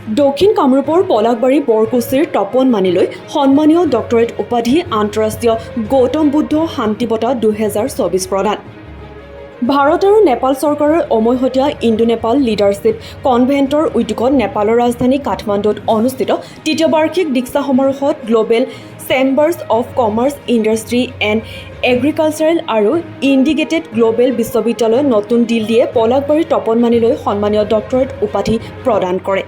দক্ষিণ কামৰূপৰ পলাশবাৰী বৰকুছিৰ তপন মানিলৈ সন্মানীয় ডক্টৰেট উপাধি আন্তঃৰাষ্ট্ৰীয় গৌতম বুদ্ধ শান্তি বঁটা 2024 প্ৰদান। ভাৰত আৰু নেপাল চৰকাৰৰ অমৈহতীয়া ইণ্ডো নেপাল লিডাৰশ্বিপ কনভেণ্টৰ উদ্যোগত নেপালৰ ৰাজধানী কাঠমাণ্ডুত অনুষ্ঠিত তৃতীয় বাৰ্ষিক দীক্ষা সমাৰোহত global chambers of commerce industry and agricultural আৰু ইণ্ডিগেটেড গ্ল'বেল বিশ্ববিদ্যালয় নতুন দিল্লীয়ে পলাশবাৰীৰ তপন মানিলৈ সন্মানীয় ডক্টৰেট উপাধি প্ৰদান কৰে।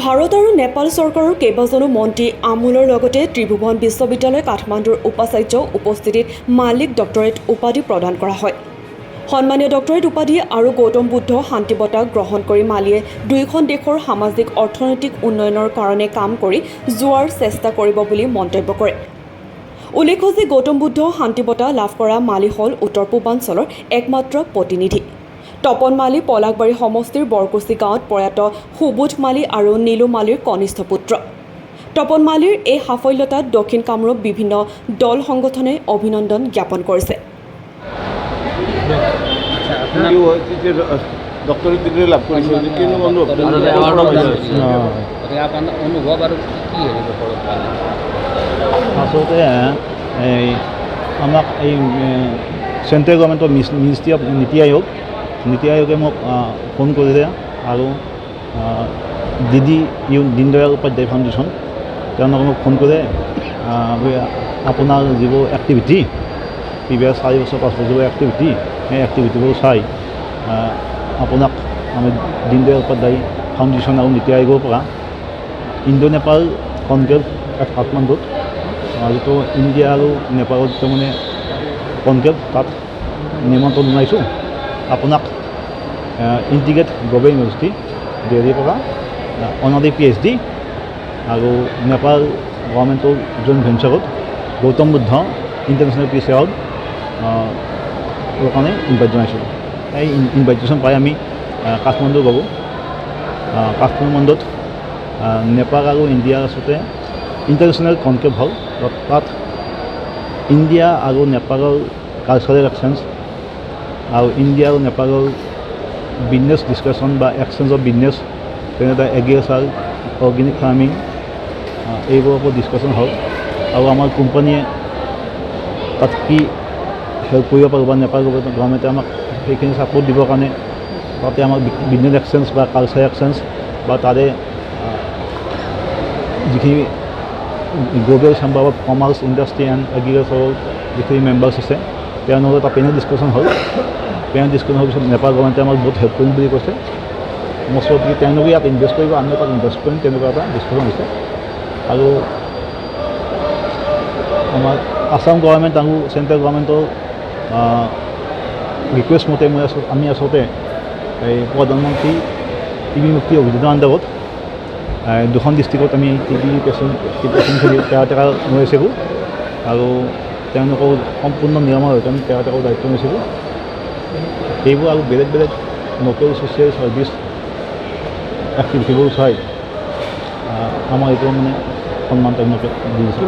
ভাৰত আৰু নেপাল চৰকাৰৰ কেইবাজনো মন্ত্ৰী আমোলৰ লগতে ত্ৰিভুৱন বিশ্ববিদ্যালয় কাঠমাণ্ডুৰ উপাচাৰ্য উপস্থিতিত মালিক ডক্টৰেট উপাধি প্ৰদান কৰা হয়। সন্মানীয় ডক্টৰেট উপাধি আৰু গৌতম বুদ্ধ শান্তি বঁটা গ্ৰহণ কৰি মালিয়ে দুয়োখন দেশৰ সামাজিক অৰ্থনৈতিক উন্নয়নৰ কাৰণে কাম কৰি যোৱাৰ চেষ্টা কৰিব বুলি মন্তব্য কৰে। উল্লেখ্য যে গৌতম বুদ্ধ শান্তি বঁটা লাভ কৰা মালি হ'ল উত্তৰ পূৰ্বাঞ্চলৰ একমাত্ৰ প্ৰতিনিধি। তপন মালি পলাশবাৰী সমষ্টিৰ বৰকুছি গাঁৱত প্ৰয়াত সুবোধ মালি আৰু নীলু মালিৰ কনিষ্ঠ পুত্ৰ। তপন মালিৰ এই সাফল্যতাত দক্ষিণ কামৰূপ বিভিন্ন দল সংগঠনে অভিনন্দন জ্ঞাপন কৰিছে। আচলতে আমাক এই চেণ্ট্ৰেল গভৰ্ণমেণ্টৰ মিনিষ্ট্ৰী অফ নীতি আয়োগে মোক ফোন কৰিলে আৰু দীনদয়াল উপাধ্যায় ফাউণ্ডেশ্যন তেওঁলোকে মোক ফোন কৰে আপোনাৰ যিবোৰ এক্টিভিটি প্ৰিভিয়াছ 4 বছৰ 5 বছৰ যিবোৰ এক্টিভিটি সেই এক্টিভিটিবোৰ চাই আপোনাক আমি দীনদয়াল উপাধ্যায় ফাউণ্ডেশ্যন আৰু নীতি আয়োগৰ পৰা ইণ্ডো নেপাল কনক্লেভ এট কাঠমাণ্ডুত যিটো ইণ্ডিয়া আৰু নেপালৰ যিটো মানে কনক্লেভ তাত নিমন্ত্ৰণ জনাইছোঁ। আপোনাক ইণ্টিগ্ৰেট গ্ল'বেল ইউনিভাৰ্চিটি দিল্লীৰ পৰা অনাৰী PhD আৰু নেপাল গভৰ্ণমেণ্টৰ জইণ্ট ভেঞ্চাৰত Gautam Buddha international peace award কাৰণে ইনভাইট জনাইছোঁ। এই ইনভাইটেশ্যন পাই আমি কাঠমাণ্ডু গ'লোঁ। কাঠমাণ্ডুত নেপাল আৰু ইণ্ডিয়াৰ আচলতে ইণ্টাৰনেশ্যনেল কনক্লেভ হ'ল। তাত ইণ্ডিয়া আৰু নেপালৰ কালচাৰেল এক্সচেঞ্জ আৰু ইণ্ডিয়া আৰু নেপালৰ বিজনেছ ডিছকাশ্যন বা এক্সচেঞ্জ অফ বিজনেছ তেনেদৰে এগ্ৰিকালচাৰ অৰ্গেনিক ফাৰ্মিং এইবোৰৰ ওপৰত ডিছকাশ্যন হ'ল আৰু আমাৰ কোম্পানীয়ে তাত কি হেল্প কৰিব পাৰোঁ বা নেপাল গভৰ্ণমেণ্টে আমাক সেইখিনি ছাপৰ্ট দিবৰ কাৰণে তাতে আমাক বিজনেছ এক্সচেঞ্জ বা কালচাৰ এক্সচেঞ্জ বা তাৰে যিখিনি global chamber of commerce industry and এগ্ৰিকালচাৰৰ যিখিনি মেম্বাৰ্ছ আছে তেওঁলোকৰ এটা পেনেল ডিছকাশ্যন হ'ল। পেনেল ডিছকাশ্যন হোৱাৰ পিছত নেপাল গভৰ্ণমেণ্টে আমাক বহুত হেল্প কৰিম বুলি কৈছে। মোৰ ওচৰত তেওঁলোকে ইয়াত ইনভেষ্ট কৰিব আমিও তাত ইনভেষ্ট কৰিম তেনেকুৱা এটা ডিছকাশ্যন হৈছে। আৰু আমাৰ আছাম গভৰ্ণমেণ্ট আৰু চেণ্ট্ৰেল গভৰ্ণমেণ্টৰ ৰিকুৱেষ্ট মতে আমি আচলতে এই প্ৰধানমন্ত্ৰী TB মুক্তি অভিযানৰ আণ্ডাৰত দুখন ডিষ্ট্ৰিক্টত আমি TB পেচেণ্ট কেয়াৰটেকাৰ লৈ আছিলোঁ আৰু তেওঁলোকৰ সম্পূৰ্ণ নিয়মানুসৃতে আমি কেয়াৰটেকাৰ দায়িত্ব লৈছিলোঁ। এইবোৰ আৰু বেলেগ বেলেগ লোকেল ছ'চিয়েল ছাৰ্ভিচ এক্টিভিটিবোৰ চাই আমাৰ এইটো মানে সন্মান তেওঁলোকে দি দিছে।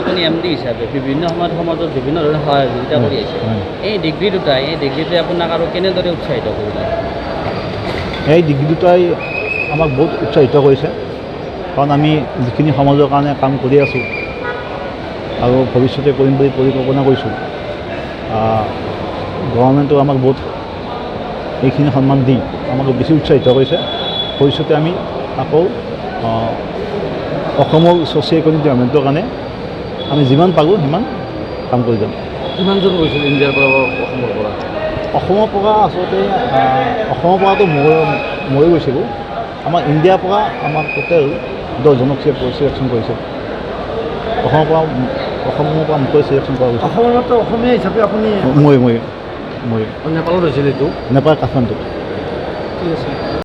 আপুনি MD হিচাপে বিভিন্ন সময়ত সমাজত বিভিন্ন ধৰণৰ সহযোগিতা কৰি আছে। এই ডিগ্ৰীটোৱে আপোনাক আৰু কেনেদৰে উৎসাহিত কৰিলে? এই ডিগ্ৰী দুটাই আমাক বহুত উৎসাহিত কৰিছে, কাৰণ আমি যিখিনি সমাজৰ কাৰণে কাম কৰি আছোঁ আৰু ভৱিষ্যতে কৰিম বুলি পৰিকল্পনা কৰিছোঁ, গভৰ্ণমেণ্টেও আমাক বহুত এইখিনি সন্মান দি আমাক বেছি উৎসাহিত কৰিছে। ভৱিষ্যতে আমি আকৌ অসমৰ ছ'চিঅ' ইকনমিক ডেভেলপমেণ্টৰ কাৰণে আমি যিমান পাৰোঁ সিমান কাম কৰি যাম। কিমানজন গৈছিল ইণ্ডিয়াৰ পৰা অসমৰ পৰা? অসমৰ পৰা আচলতে অসমৰ পৰাতো ময়ো গৈছিলোঁ। আমাৰ ইণ্ডিয়াৰ পৰা আমাক টোটেল 10জনক চিলেকশ্যন কৰিছে। অসমৰ পৰা মোকে চিলেকশ্যন কৰা গৈছে। অসমৰ মাত্ৰ অসমীয়া হিচাপে আপুনি? মই নেপালত হৈছিল এইটো? নেপাল কাঠমাণ্ডুত। ঠিক আছে।